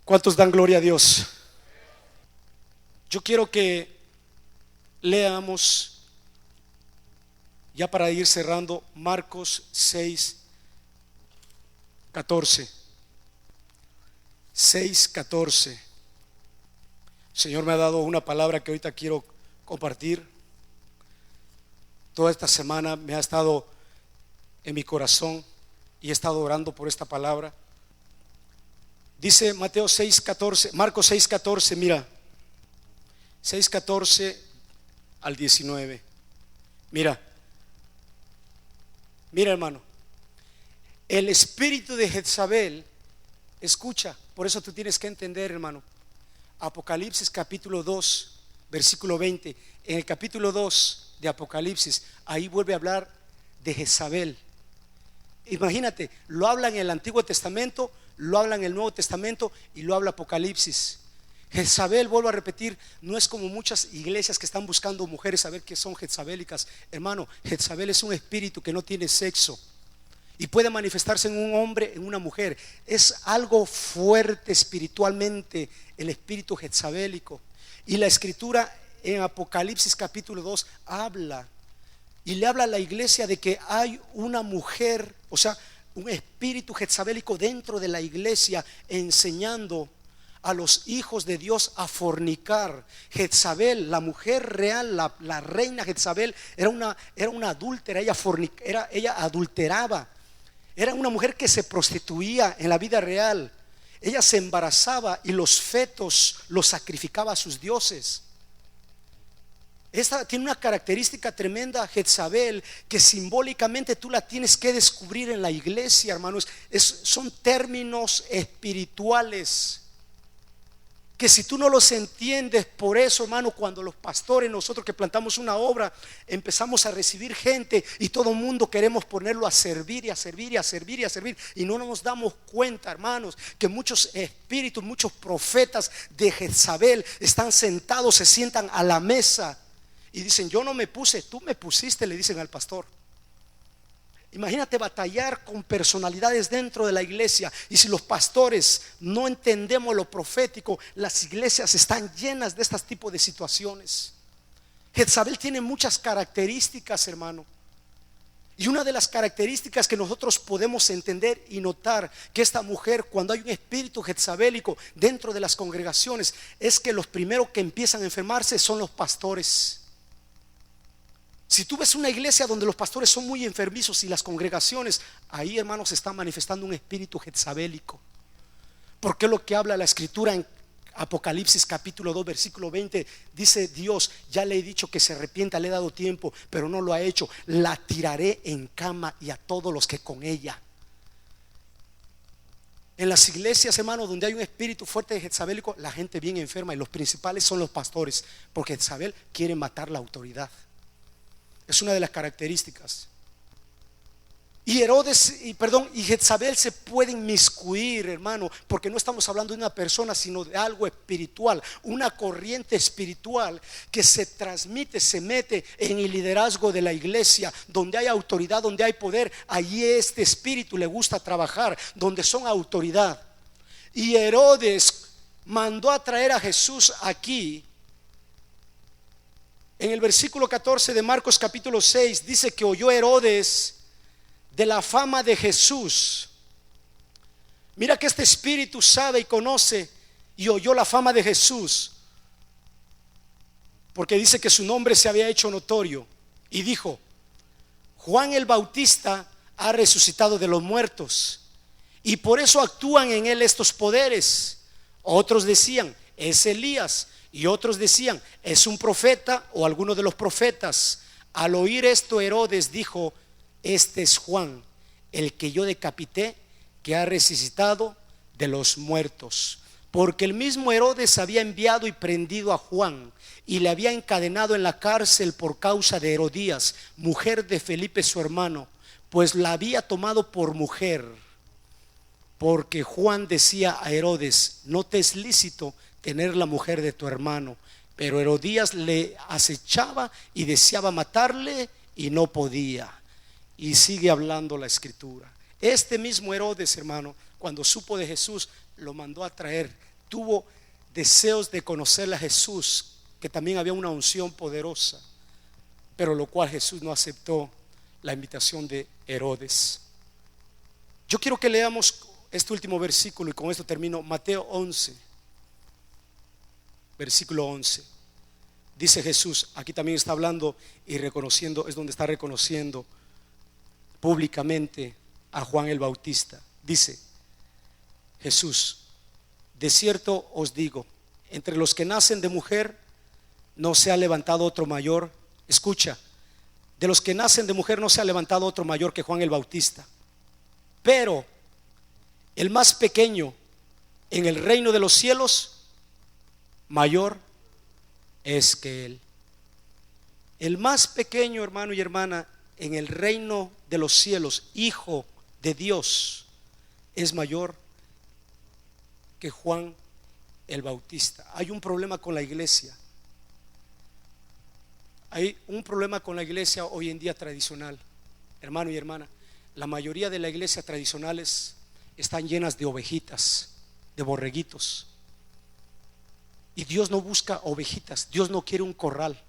¿Cuántos dan gloria a Dios? Yo quiero que leamos, ya para ir cerrando, Marcos 6:14. 6:14. El Señor me ha dado una palabra que ahorita quiero compartir. Toda esta semana me ha estado en mi corazón y he estado orando por esta palabra. Dice Mateo 6:14, Marcos 6:14, mira, 6:14 al 19. Mira, hermano, el espíritu de Jezabel, escucha, por eso tú tienes que entender, hermano, Apocalipsis capítulo 2, versículo 20. En el capítulo 2 de Apocalipsis, ahí vuelve a hablar de Jezabel. Imagínate, lo habla en el Antiguo Testamento, lo habla en el Nuevo Testamento y lo habla Apocalipsis. Jezabel, vuelvo a repetir, no es como muchas iglesias que están buscando mujeres a ver que son jezabélicas. Hermano, Jezabel es un espíritu que no tiene sexo y puede manifestarse en un hombre, en una mujer. Es algo fuerte espiritualmente el espíritu jezabélico. Y la escritura en Apocalipsis capítulo 2 habla y le habla a la iglesia de que hay una mujer, o sea, un espíritu jezabélico dentro de la iglesia, enseñando a los hijos de Dios a fornicar. Jezabel, la mujer real, la reina Jezabel, era una adúltera. Ella adulteraba. Era una mujer que se prostituía en la vida real. Ella se embarazaba y los fetos los sacrificaba a sus dioses. Esta tiene una característica tremenda, Jezabel, que simbólicamente tú la tienes que descubrir en la iglesia, hermanos. Son términos espirituales que si tú no los entiendes, por eso, hermano, cuando los pastores, nosotros que plantamos una obra, empezamos a recibir gente y todo el mundo queremos ponerlo a servir y a servir y a servir y a servir, y no nos damos cuenta, hermanos, que muchos espíritus, muchos profetas de Jezabel están sentados, se sientan a la mesa y dicen: yo no me puse, tú me pusiste, le dicen al pastor. Imagínate batallar con personalidades dentro de la iglesia. Y si los pastores no entendemos lo profético, las iglesias están llenas de este tipo de situaciones. Jezabel tiene muchas características, hermano. Y una de las características que nosotros podemos entender y notar que esta mujer, cuando hay un espíritu jezabélico dentro de las congregaciones, es que los primeros que empiezan a enfermarse son los pastores. Si tú ves una iglesia donde los pastores son muy enfermizos y las congregaciones, ahí, hermanos, se está manifestando un espíritu jezabélico. Porque lo que habla la escritura en Apocalipsis capítulo 2 versículo 20, dice Dios: ya le he dicho que se arrepienta, le he dado tiempo, pero no lo ha hecho. La tiraré en cama y a todos los que con ella. En las iglesias, hermanos, donde hay un espíritu fuerte de jezabélico, la gente bien enferma, y los principales son los pastores, porque Jezabel quiere matar la autoridad. Es una de las características. Y Jezabel se puede inmiscuir, hermano, porque no estamos hablando de una persona, sino de algo espiritual, una corriente espiritual que se transmite, se mete en el liderazgo de la iglesia. Donde hay autoridad, donde hay poder, allí este espíritu le gusta trabajar, donde son autoridad. Y Herodes mandó a traer a Jesús aquí. En el versículo 14 de Marcos capítulo 6 dice que oyó Herodes de la fama de Jesús. Mira que este espíritu sabe y conoce y oyó la fama de Jesús, porque dice que su nombre se había hecho notorio, y dijo: Juan el Bautista ha resucitado de los muertos, y por eso actúan en él estos poderes. Otros decían: es Elías. Y otros decían: es un profeta o alguno de los profetas. Al oír esto, Herodes dijo: este es Juan, el que yo decapité, que ha resucitado de los muertos. porque el mismo Herodes había enviado y prendido a Juan y le había encadenado en la cárcel por causa de Herodías, mujer de Felipe su hermano, pues la había tomado por mujer. Porque Juan decía a Herodes: no te es lícito tener la mujer de tu hermano. Pero Herodías le acechaba y deseaba matarle y no podía. Y sigue hablando la escritura. Este mismo Herodes, hermano, cuando supo de Jesús, lo mandó a traer. Tuvo deseos de conocerle a Jesús, que también había una unción poderosa, pero lo cual Jesús no aceptó la invitación de Herodes. Yo quiero que leamos este último versículo y con esto termino. Mateo 11, versículo 11. Dice Jesús, aquí también está hablando y reconociendo, es donde está reconociendo públicamente a Juan el Bautista. Dice Jesús: de cierto os digo, entre los que nacen de mujer no se ha levantado otro mayor. Escucha, de los que nacen de mujer no se ha levantado otro mayor que Juan el Bautista, pero el más pequeño en el reino de los cielos mayor es que él. El más pequeño, hermano y hermana, en el reino de los cielos, hijo de Dios, es mayor que Juan el Bautista. Hay un problema con la iglesia. Hay un problema con la iglesia hoy en día tradicional, hermano y hermana. La mayoría de las iglesias tradicionales están llenas de ovejitas, de borreguitos. Y Dios no busca ovejitas, Dios no quiere un corral.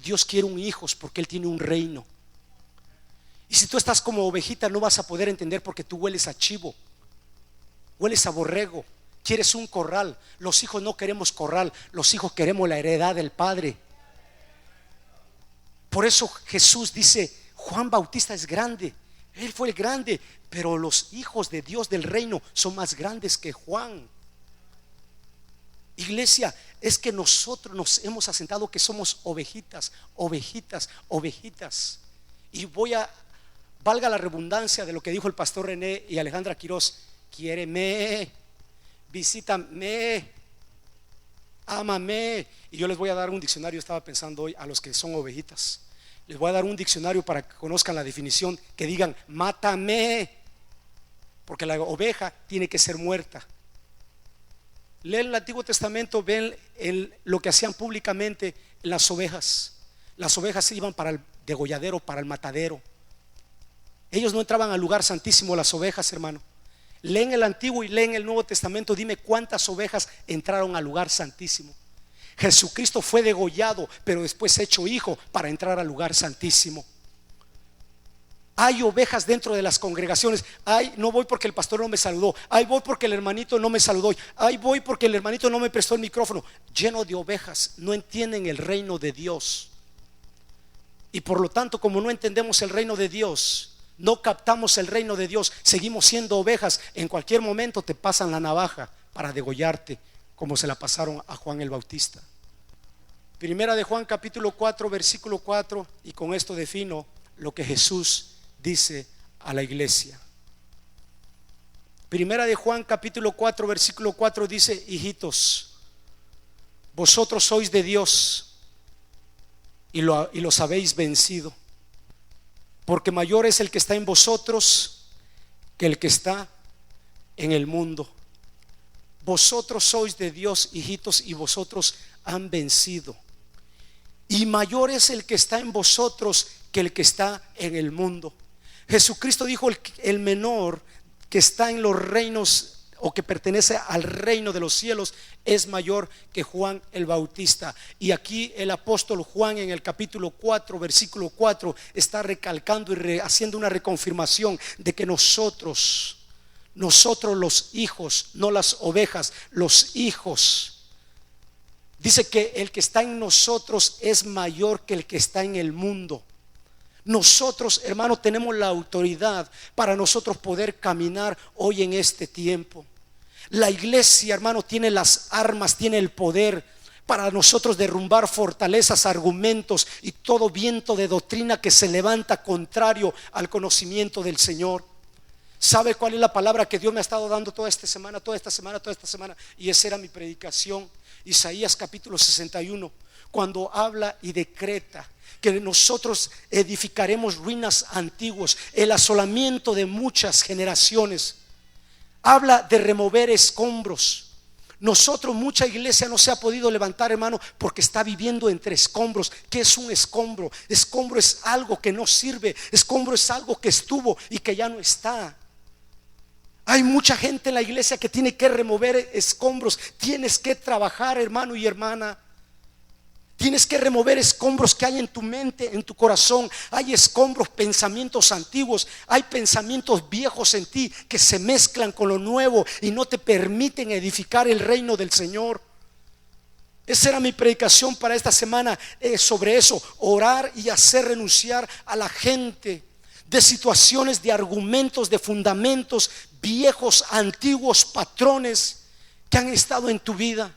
Dios quiere un hijos, porque Él tiene un reino. Y si tú estás como ovejita, no vas a poder entender, porque tú hueles a chivo, hueles a borrego, quieres un corral. Los hijos no queremos corral, los hijos queremos la heredad del Padre. Por eso Jesús dice: Juan Bautista es grande, él fue el grande, pero los hijos de Dios del reino son más grandes que Juan. Iglesia, es que nosotros nos hemos asentado que somos ovejitas, ovejitas, ovejitas. Y valga la redundancia de lo que dijo el pastor René y Alejandra Quiroz: quiéreme, visítame, ámame. Y yo les voy a dar un diccionario. Estaba pensando hoy a los que son ovejitas, les voy a dar un diccionario para que conozcan la definición, que digan: mátame, porque la oveja tiene que ser muerta. Leen el Antiguo Testamento, ven lo que hacían públicamente las ovejas. Las ovejas iban para el degolladero, para el matadero. Ellos no entraban al lugar santísimo, las ovejas, hermano. Leen el Antiguo y leen el Nuevo Testamento. Dime cuántas ovejas entraron al lugar santísimo. Jesucristo fue degollado, pero después hecho hijo para entrar al lugar santísimo. Hay ovejas dentro de las congregaciones. Ay, no voy porque el pastor no me saludó. Ay, voy porque el hermanito no me saludó. Ay, voy porque el hermanito no me prestó el micrófono. Lleno de ovejas, no entienden el reino de Dios. Y por lo tanto, como no entendemos el reino de Dios, no captamos el reino de Dios, seguimos siendo ovejas. En cualquier momento te pasan la navaja para degollarte, como se la pasaron a Juan el Bautista. Primera de Juan capítulo 4 versículo 4, y con esto defino lo que Jesús dice a la iglesia. Primera de Juan capítulo 4 versículo 4 dice: hijitos, vosotros sois de Dios y los habéis vencido, porque mayor es el que está en vosotros que el que está en el mundo. Vosotros sois de Dios, hijitos, y vosotros han vencido, y mayor es el que está en vosotros que el que está en el mundo. Jesucristo dijo: el menor que está en los reinos, o que pertenece al reino de los cielos, es mayor que Juan el Bautista. Y aquí el apóstol Juan, en el capítulo 4 versículo 4, está recalcando y haciendo una reconfirmación de que nosotros los hijos, no las ovejas, los hijos. Dice que el que está en nosotros es mayor que el que está en el mundo. Nosotros, hermanos, tenemos la autoridad para nosotros poder caminar hoy en este tiempo. La iglesia, hermano, tiene las armas, tiene el poder para nosotros derrumbar fortalezas, argumentos y todo viento de doctrina que se levanta contrario al conocimiento del Señor. ¿Sabe cuál es la palabra que Dios me ha estado dando toda esta semana? Y esa era mi predicación. Isaías capítulo 61, cuando habla y decreta que nosotros edificaremos ruinas antiguas, el asolamiento de muchas generaciones. Habla de remover escombros. Nosotros, mucha iglesia no se ha podido levantar, hermano, porque está viviendo entre escombros. ¿Qué es un escombro? Escombro es algo que no sirve. Escombro es algo que estuvo y que ya no está. Hay mucha gente en la iglesia que tiene que remover escombros. Tienes que trabajar, hermano y hermana. Tienes que remover escombros que hay en tu mente, en tu corazón. Hay escombros, pensamientos antiguos. Hay pensamientos viejos en ti que se mezclan con lo nuevo y no te permiten edificar el reino del Señor. Esa era mi predicación para esta semana, sobre eso. Orar y hacer renunciar a la gente de situaciones, de argumentos, de fundamentos viejos, antiguos, patrones que han estado en tu vida.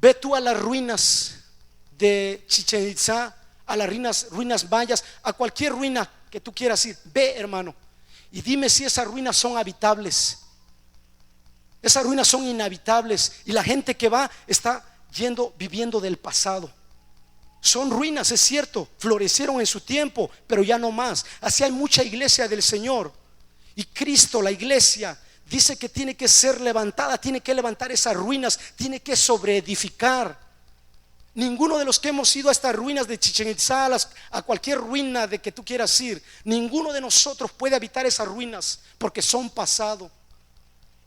Ve tú a las ruinas de Chichén Itzá, a las ruinas mayas, a cualquier ruina que tú quieras ir. Ve, hermano, y dime si esas ruinas son habitables. Esas ruinas son inhabitables y la gente que va está viviendo del pasado. Son ruinas, es cierto, florecieron en su tiempo, pero ya no más. Así hay mucha iglesia del Señor. Y Cristo, la iglesia, dice que tiene que ser levantada, tiene que levantar esas ruinas, tiene que sobreedificar. Ninguno de los que hemos ido a estas ruinas de Chichén Itzá, a cualquier ruina de que tú quieras ir, ninguno de nosotros puede habitar esas ruinas porque son pasado.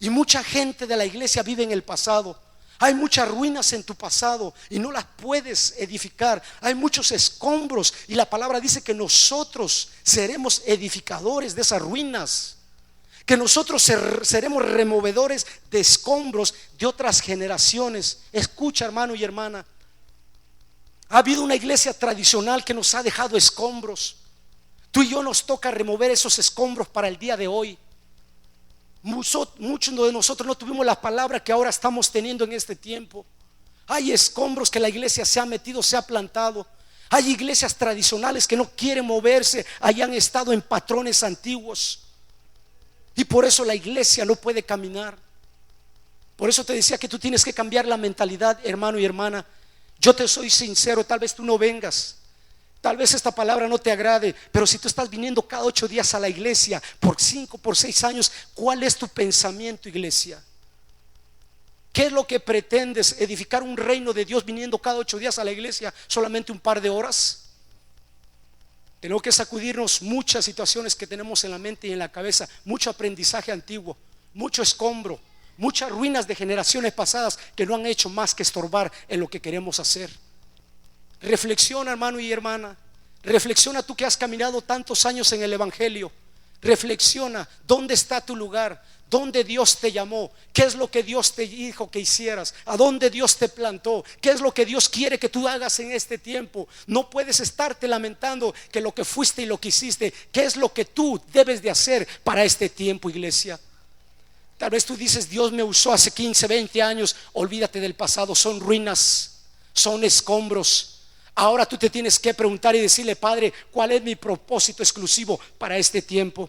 Y mucha gente de la iglesia vive en el pasado. Hay muchas ruinas en tu pasado y no las puedes edificar. Hay muchos escombros y la palabra dice que nosotros seremos edificadores de esas ruinas, que nosotros seremos removedores de escombros de otras generaciones. Escucha, hermano y hermana, ha habido una iglesia tradicional que nos ha dejado escombros. Tú y yo nos toca remover esos escombros para el día de hoy. Muchos de nosotros no tuvimos la palabra que ahora estamos teniendo en este tiempo. Hay escombros que la iglesia se ha metido, se ha plantado. Hay iglesias tradicionales que no quieren moverse, hayan estado en patrones antiguos. Y por eso la iglesia no puede caminar. Por eso te decía que tú tienes que cambiar la mentalidad, hermano y hermana. Yo te soy sincero, tal vez tú no vengas, tal vez esta palabra no te agrade, pero si tú estás viniendo cada 8 días a la iglesia por 5, por 6 años, ¿cuál es tu pensamiento, iglesia? ¿Qué es lo que pretendes? ¿Edificar un reino de Dios viniendo cada 8 días a la iglesia solamente un par de horas? Tenemos que sacudirnos muchas situaciones que tenemos en la mente y en la cabeza, mucho aprendizaje antiguo, mucho escombro, muchas ruinas de generaciones pasadas que no han hecho más que estorbar en lo que queremos hacer. Reflexiona, hermano y hermana. Reflexiona, tú que has caminado tantos años en el evangelio. Reflexiona, ¿dónde está tu lugar? ¿Dónde Dios te llamó? ¿Qué es lo que Dios te dijo que hicieras? ¿A dónde Dios te plantó? ¿Qué es lo que Dios quiere que tú hagas en este tiempo? No puedes estarte lamentando que lo que fuiste y lo que hiciste. ¿Qué es lo que tú debes de hacer para este tiempo, iglesia? Tal vez tú dices, Dios me usó hace 15, 20 años. Olvídate del pasado, son ruinas, son escombros. Ahora tú te tienes que preguntar y decirle, Padre, ¿cuál es mi propósito exclusivo para este tiempo?